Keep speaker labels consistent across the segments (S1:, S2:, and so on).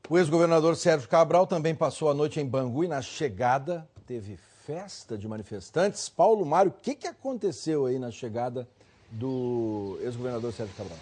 S1: O ex-governador Sérgio Cabral também passou a noite em Bangu e na chegada teve festa de manifestantes. Paulo Mário, o que aconteceu aí na chegada do ex-governador Sérgio Cabral?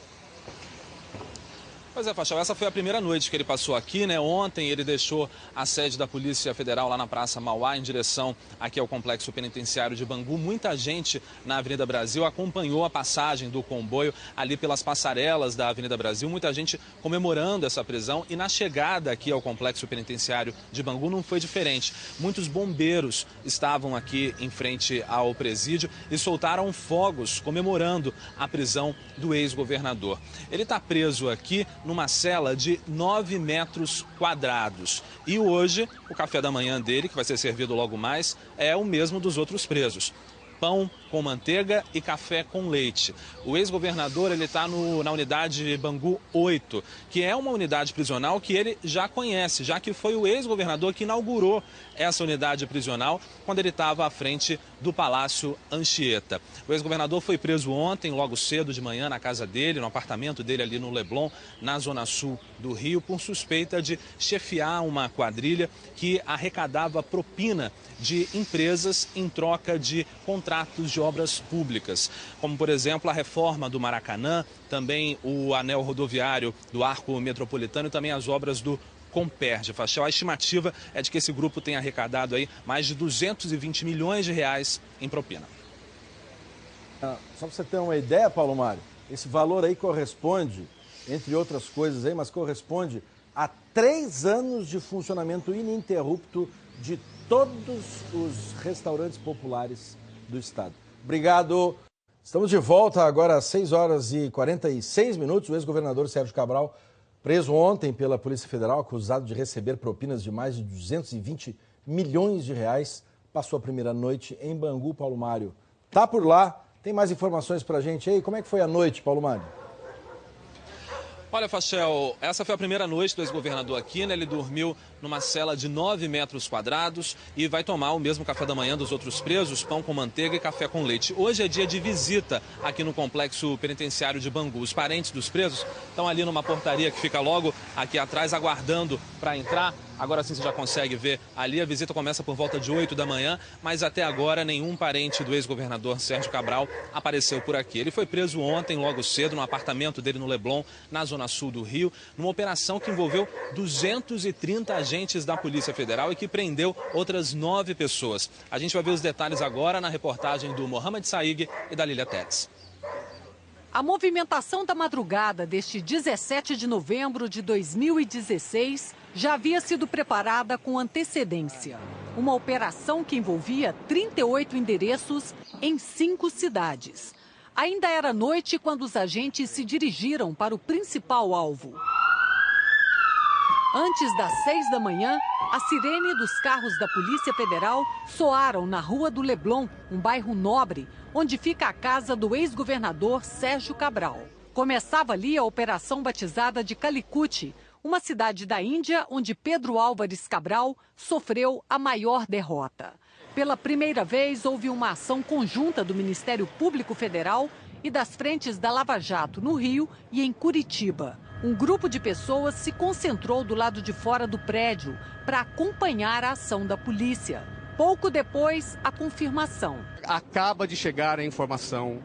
S2: Pois é, Fachal, essa foi a primeira noite que ele passou aqui, né? Ontem ele deixou a sede da Polícia Federal lá na Praça Mauá, em direção aqui ao Complexo Penitenciário de Bangu. Muita gente na Avenida Brasil acompanhou a passagem do comboio ali pelas passarelas da Avenida Brasil. Muita gente comemorando essa prisão e na chegada aqui ao Complexo Penitenciário de Bangu não foi diferente. Muitos bombeiros estavam aqui em frente ao presídio e soltaram fogos comemorando a prisão do ex-governador. Ele está preso aqui numa cela de 9 metros quadrados. E hoje, o café da manhã dele, que vai ser servido logo mais, é o mesmo dos outros presos. Pão com manteiga e café com leite. O ex-governador está na unidade Bangu 8, que é uma unidade prisional que ele já conhece, já que foi o ex-governador que inaugurou essa unidade prisional quando ele estava à frente do Palácio Anchieta. O ex-governador foi preso ontem, logo cedo de manhã, na casa dele, no apartamento dele ali no Leblon, na zona sul do Rio, por suspeita de chefiar uma quadrilha que arrecadava propina de empresas em troca de contratos de obras públicas, como, por exemplo, a reforma do Maracanã, também o anel rodoviário do Arco Metropolitano e também as obras do Comperj. Fachal, a estimativa é de que esse grupo tenha arrecadado aí mais de 220 milhões de reais em propina.
S1: Só para você ter uma ideia, Paulo Mário, esse valor aí corresponde, entre outras coisas aí, mas corresponde a 3 anos de funcionamento ininterrupto de todos os restaurantes populares do estado. Obrigado. Estamos de volta agora às 6 horas e 46 minutos. O ex-governador Sérgio Cabral, preso ontem pela Polícia Federal, acusado de receber propinas de mais de 220 milhões de reais, passou a primeira noite em Bangu. Paulo Mário tá por lá. Tem mais informações pra gente aí? Como é que foi a noite, Paulo Mário?
S2: Olha, Fachel, essa foi a primeira noite do ex-governador aqui, né? Ele dormiu numa cela de 9 metros quadrados e vai tomar o mesmo café da manhã dos outros presos, pão com manteiga e café com leite. Hoje é dia de visita aqui no Complexo Penitenciário de Bangu. Os parentes dos presos estão ali numa portaria que fica logo aqui atrás, aguardando para entrar. Agora sim você já consegue ver ali, a visita começa por volta de 8 da manhã, mas até agora nenhum parente do ex-governador Sérgio Cabral apareceu por aqui. Ele foi preso ontem, logo cedo, no apartamento dele no Leblon, na zona sul do Rio, numa operação que envolveu 230 agentes da Polícia Federal e que prendeu outras 9 pessoas. A gente vai ver os detalhes agora na reportagem do Mohamed Saig e da Lília Tedes.
S3: A movimentação da madrugada deste 17 de novembro de 2016 já havia sido preparada com antecedência. Uma operação que envolvia 38 endereços em 5 cidades. Ainda era noite quando os agentes se dirigiram para o principal alvo. Antes das 6 da manhã, a sirene dos carros da Polícia Federal soaram na Rua do Leblon, um bairro nobre, onde fica a casa do ex-governador Sérgio Cabral. Começava ali a operação batizada de Calicut, uma cidade da Índia onde Pedro Álvares Cabral sofreu a maior derrota. Pela primeira vez, houve uma ação conjunta do Ministério Público Federal e das frentes da Lava Jato no Rio e em Curitiba. Um grupo de pessoas se concentrou do lado de fora do prédio para acompanhar a ação da polícia. Pouco depois, a confirmação.
S4: Acaba de chegar a informação.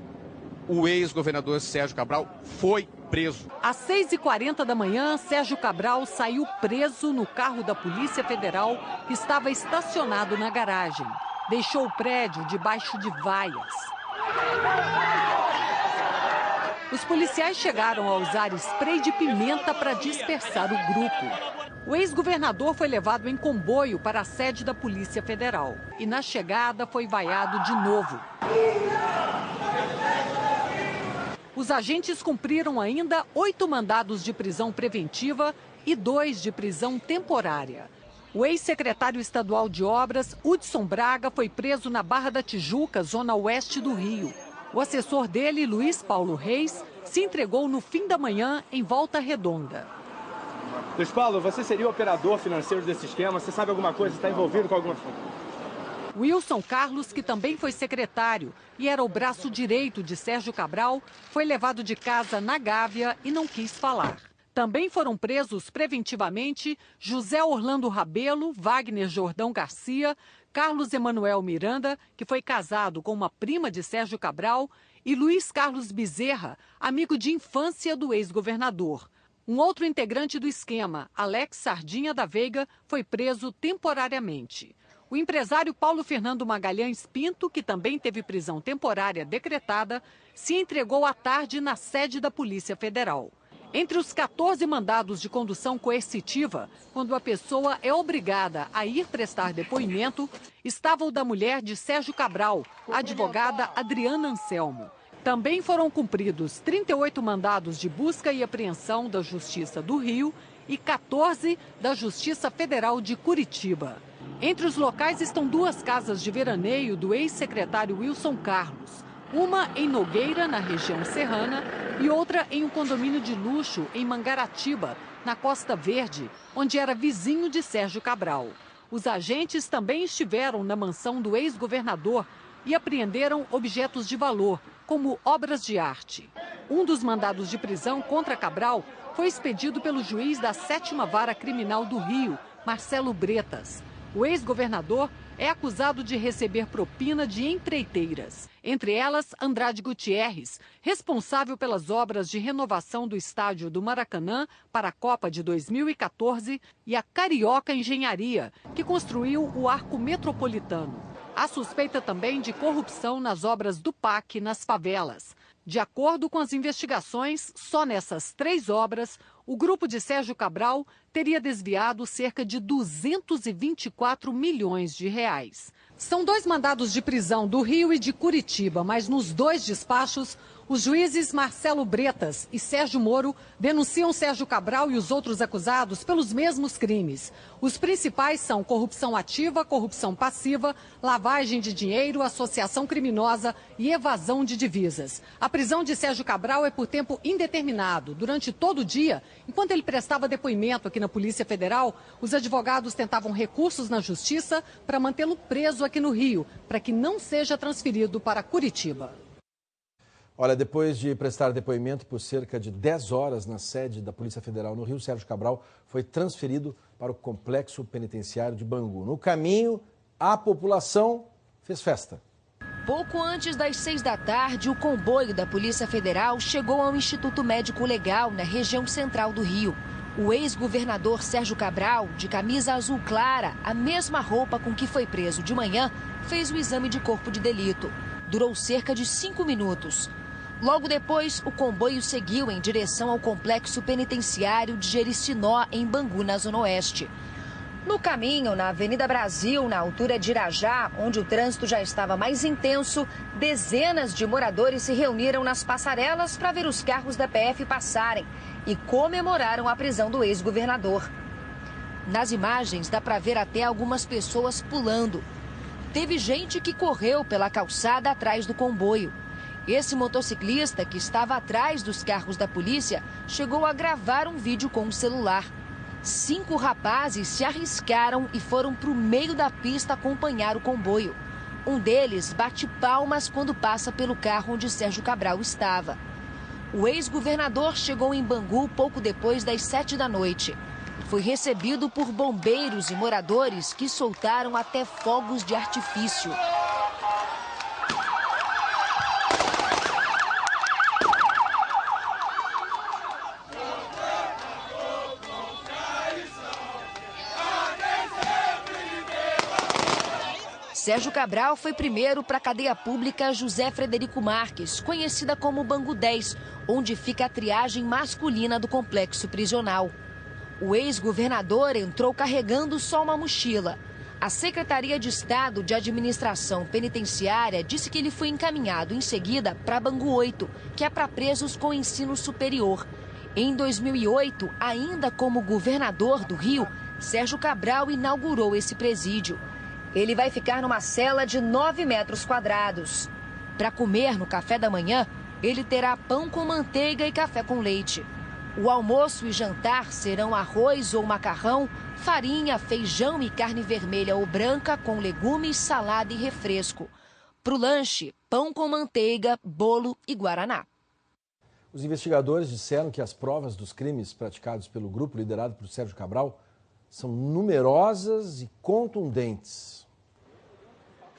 S4: O ex-governador Sérgio Cabral foi preso.
S3: Às 6h40 da manhã, Sérgio Cabral saiu preso no carro da Polícia Federal que estava estacionado na garagem. Deixou o prédio debaixo de vaias. Os policiais chegaram a usar spray de pimenta para dispersar o grupo. O ex-governador foi levado em comboio para a sede da Polícia Federal. E na chegada foi vaiado de novo. Os agentes cumpriram ainda 8 mandados de prisão preventiva e 2 de prisão temporária. O ex-secretário estadual de Obras, Hudson Braga, foi preso na Barra da Tijuca, zona oeste do Rio. O assessor dele, Luiz Paulo Reis, se entregou no fim da manhã em Volta Redonda.
S5: Luiz Paulo, você seria o operador financeiro desse esquema? Você sabe alguma coisa? Está envolvido com alguma...
S3: Wilson Carlos, que também foi secretário e era o braço direito de Sérgio Cabral, foi levado de casa na Gávea e não quis falar. Também foram presos preventivamente José Orlando Rabelo, Wagner Jordão Garcia, Carlos Emanuel Miranda, que foi casado com uma prima de Sérgio Cabral, e Luiz Carlos Bezerra, amigo de infância do ex-governador. Um outro integrante do esquema, Alex Sardinha da Veiga, foi preso temporariamente. O empresário Paulo Fernando Magalhães Pinto, que também teve prisão temporária decretada, se entregou à tarde na sede da Polícia Federal. Entre os 14 mandados de condução coercitiva, quando a pessoa é obrigada a ir prestar depoimento, estava o da mulher de Sérgio Cabral, a advogada Adriana Anselmo. Também foram cumpridos 38 mandados de busca e apreensão da Justiça do Rio e 14 da Justiça Federal de Curitiba. Entre os locais estão 2 casas de veraneio do ex-secretário Wilson Carlos. Uma em Nogueira, na região serrana, e outra em um condomínio de luxo em Mangaratiba, na Costa Verde, onde era vizinho de Sérgio Cabral. Os agentes também estiveram na mansão do ex-governador e apreenderam objetos de valor, como obras de arte. Um dos mandados de prisão contra Cabral foi expedido pelo juiz da 7ª Vara Criminal do Rio, Marcelo Bretas. O ex-governador é acusado de receber propina de empreiteiras, entre elas Andrade Gutierrez, responsável pelas obras de renovação do estádio do Maracanã para a Copa de 2014, e a Carioca Engenharia, que construiu o Arco Metropolitano. Há suspeita também de corrupção nas obras do PAC nas favelas. De acordo com as investigações, só nessas 3 obras, o grupo de Sérgio Cabral teria desviado cerca de 224 milhões de reais. São 2 mandados de prisão do Rio e de Curitiba, mas nos 2 despachos, os juízes Marcelo Bretas e Sérgio Moro denunciam Sérgio Cabral e os outros acusados pelos mesmos crimes. Os principais são corrupção ativa, corrupção passiva, lavagem de dinheiro, associação criminosa e evasão de divisas. A prisão de Sérgio Cabral é por tempo indeterminado. Durante todo o dia, enquanto ele prestava depoimento aqui na Polícia Federal, os advogados tentavam recursos na Justiça para mantê-lo preso aqui no Rio, para que não seja transferido para Curitiba.
S1: Olha, depois de prestar depoimento por cerca de 10 horas na sede da Polícia Federal no Rio, Sérgio Cabral foi transferido para o Complexo Penitenciário de Bangu. No caminho, a população fez festa.
S6: Pouco antes das 6 da tarde, o comboio da Polícia Federal chegou ao Instituto Médico Legal, na região central do Rio. O ex-governador Sérgio Cabral, de camisa azul clara, a mesma roupa com que foi preso de manhã, fez o exame de corpo de delito. Durou cerca de 5 minutos. Logo depois, o comboio seguiu em direção ao Complexo Penitenciário de Jericinó, em Bangu, na Zona Oeste. No caminho, na Avenida Brasil, na altura de Irajá, onde o trânsito já estava mais intenso, dezenas de moradores se reuniram nas passarelas para ver os carros da PF passarem e comemoraram a prisão do ex-governador. Nas imagens, dá para ver até algumas pessoas pulando. Teve gente que correu pela calçada atrás do comboio. Esse motociclista, que estava atrás dos carros da polícia, chegou a gravar um vídeo com o celular. 5 rapazes se arriscaram e foram para o meio da pista acompanhar o comboio. Um deles bate palmas quando passa pelo carro onde Sérgio Cabral estava. O ex-governador chegou em Bangu pouco depois das 7 da noite. Foi recebido por bombeiros e moradores que soltaram até fogos de artifício. Sérgio Cabral foi primeiro para a cadeia pública José Frederico Marques, conhecida como Bangu 10, onde fica a triagem masculina do complexo prisional. O ex-governador entrou carregando só uma mochila. A Secretaria de Estado de Administração Penitenciária disse que ele foi encaminhado em seguida para Bangu 8, que é para presos com ensino superior. Em 2008, ainda como governador do Rio, Sérgio Cabral inaugurou esse presídio. Ele vai ficar numa cela de 9 metros quadrados. Para comer no café da manhã, ele terá pão com manteiga e café com leite. O almoço e jantar serão arroz ou macarrão, farinha, feijão e carne vermelha ou branca com legumes, salada e refresco. Para o lanche, pão com manteiga, bolo e guaraná.
S1: Os investigadores disseram que as provas dos crimes praticados pelo grupo liderado por Sérgio Cabral são numerosas e contundentes.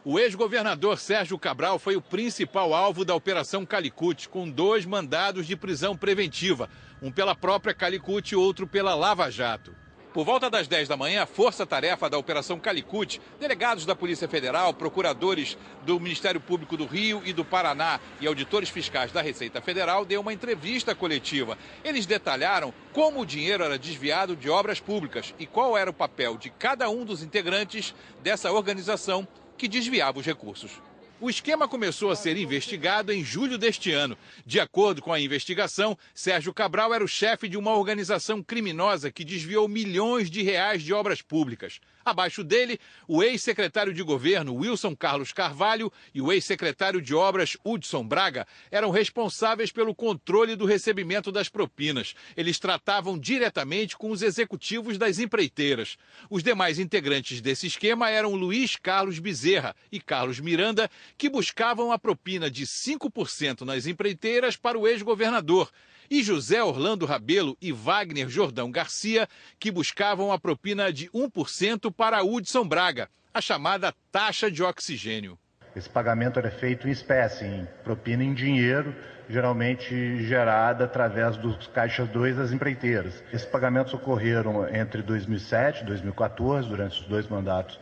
S7: O ex-governador Sérgio Cabral foi o principal alvo da Operação Calicut, com 2 mandados de prisão preventiva, um pela própria Calicut e outro pela Lava Jato. Por volta das 10 da manhã, a força-tarefa da Operação Calicut, delegados da Polícia Federal, procuradores do Ministério Público do Rio e do Paraná e auditores fiscais da Receita Federal, deu uma entrevista coletiva. Eles detalharam como o dinheiro era desviado de obras públicas e qual era o papel de cada um dos integrantes dessa organização que desviava os recursos. O esquema começou a ser investigado em julho deste ano. De acordo com a investigação, Sérgio Cabral era o chefe de uma organização criminosa que desviou milhões de reais de obras públicas. Abaixo dele, o ex-secretário de governo Wilson Carlos Carvalho e o ex-secretário de obras Hudson Braga eram responsáveis pelo controle do recebimento das propinas. Eles tratavam diretamente com os executivos das empreiteiras. Os demais integrantes desse esquema eram Luiz Carlos Bezerra e Carlos Miranda, que buscavam a propina de 5% nas empreiteiras para o ex-governador, e José Orlando Rabelo e Wagner Jordão Garcia, que buscavam a propina de 1% para Hudson Braga, a chamada taxa de oxigênio.
S8: Esse pagamento era feito em espécie, em propina em dinheiro, geralmente gerada através dos caixas 2 das empreiteiras. Esses pagamentos ocorreram entre 2007 e 2014, durante os 2 mandatos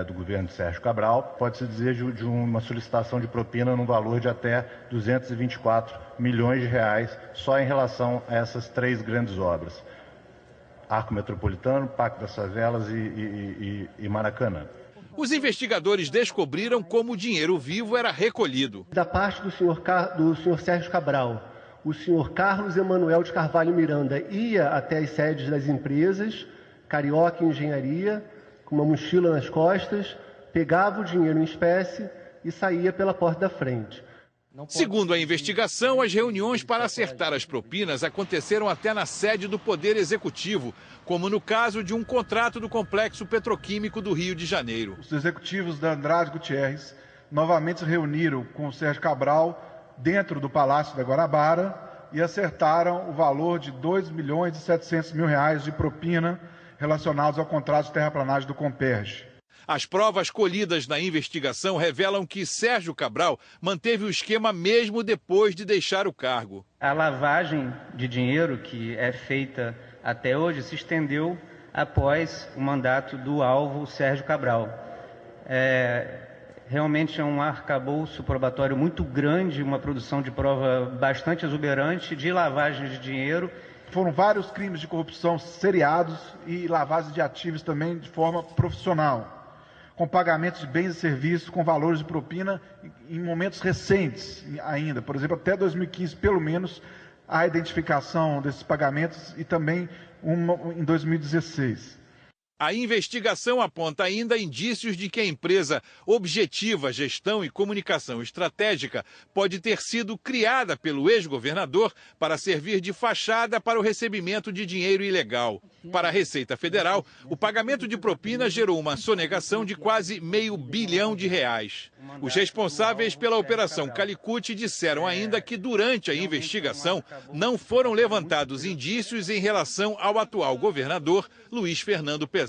S8: do governo de Sérgio Cabral. Pode-se dizer de uma solicitação de propina no valor de até 224 milhões de reais, só em relação a essas 3 grandes obras: Arco Metropolitano, Parque das Favelas e Maracanã.
S7: Os investigadores descobriram como o dinheiro vivo era recolhido.
S9: Da parte do senhor Sérgio Cabral, o senhor Carlos Emanuel de Carvalho Miranda ia até as sedes das empresas, Carioca Engenharia, com uma mochila nas costas, pegava o dinheiro em espécie e saía pela porta da frente.
S7: Segundo a investigação, as reuniões para acertar as propinas aconteceram até na sede do Poder Executivo, como no caso de um contrato do Complexo Petroquímico do Rio de Janeiro.
S10: Os executivos da Andrade Gutierrez novamente se reuniram com o Sérgio Cabral dentro do Palácio da Guanabara e acertaram o valor de 2.700.000 reais de propina relacionados ao contrato de terraplanagem do Comperj.
S7: As provas colhidas na investigação revelam que Sérgio Cabral manteve o esquema mesmo depois de deixar o cargo.
S11: A lavagem de dinheiro que é feita até hoje se estendeu após o mandato do alvo Sérgio Cabral. Realmente é um arcabouço probatório muito grande, uma produção de prova bastante exuberante de lavagem de dinheiro.
S10: Foram vários crimes de corrupção seriados e lavagem de ativos também de forma profissional, com pagamentos de bens e serviços com valores de propina em momentos recentes ainda. Por exemplo, até 2015, pelo menos, a identificação desses pagamentos e também em 2016.
S7: A investigação aponta ainda indícios de que a empresa Objetiva Gestão e Comunicação Estratégica pode ter sido criada pelo ex-governador para servir de fachada para o recebimento de dinheiro ilegal. Para a Receita Federal, o pagamento de propina gerou uma sonegação de quase R$500 bilhão. Os responsáveis pela Operação Calicut disseram ainda que durante a investigação não foram levantados indícios em relação ao atual governador, Luiz Fernando Pezão.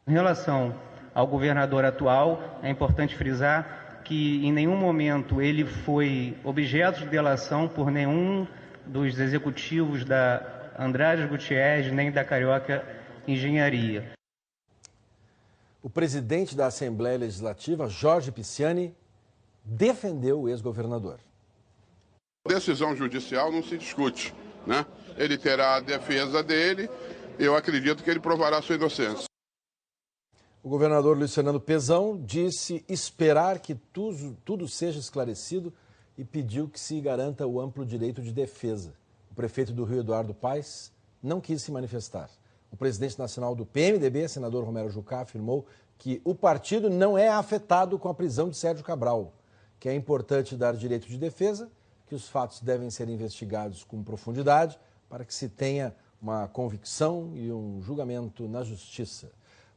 S11: Em relação ao governador atual, é importante frisar que em nenhum momento ele foi objeto de delação por nenhum dos executivos da Andrade Gutierrez nem da Carioca Engenharia.
S1: O presidente da Assembleia Legislativa, Jorge Pisciani, defendeu o ex-governador.
S12: Decisão judicial não se discute, né? Ele terá a defesa dele, eu acredito que ele provará sua inocência.
S1: O governador Luiz Fernando Pezão disse esperar que tudo seja esclarecido e pediu que se garanta o amplo direito de defesa. O prefeito do Rio, Eduardo Paes, não quis se manifestar. O presidente nacional do PMDB, senador Romero Jucá, afirmou que o partido não é afetado com a prisão de Sérgio Cabral, que é importante dar direito de defesa, que os fatos devem ser investigados com profundidade para que se tenha uma convicção e um julgamento na justiça.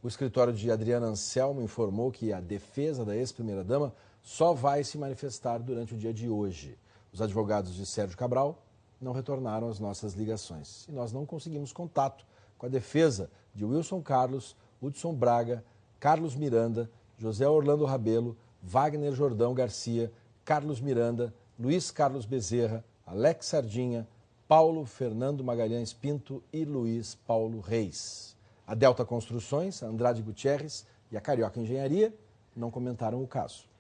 S1: O escritório de Adriana Anselmo informou que a defesa da ex-primeira-dama só vai se manifestar durante o dia de hoje. Os advogados de Sérgio Cabral não retornaram as nossas ligações. E nós não conseguimos contato com a defesa de Wilson Carlos, Hudson Braga, Carlos Miranda, José Orlando Rabelo, Wagner Jordão Garcia, Carlos Miranda, Luiz Carlos Bezerra, Alex Sardinha, Paulo Fernando Magalhães Pinto e Luiz Paulo Reis. A Delta Construções, a Andrade Gutierrez e a Carioca Engenharia não comentaram o caso.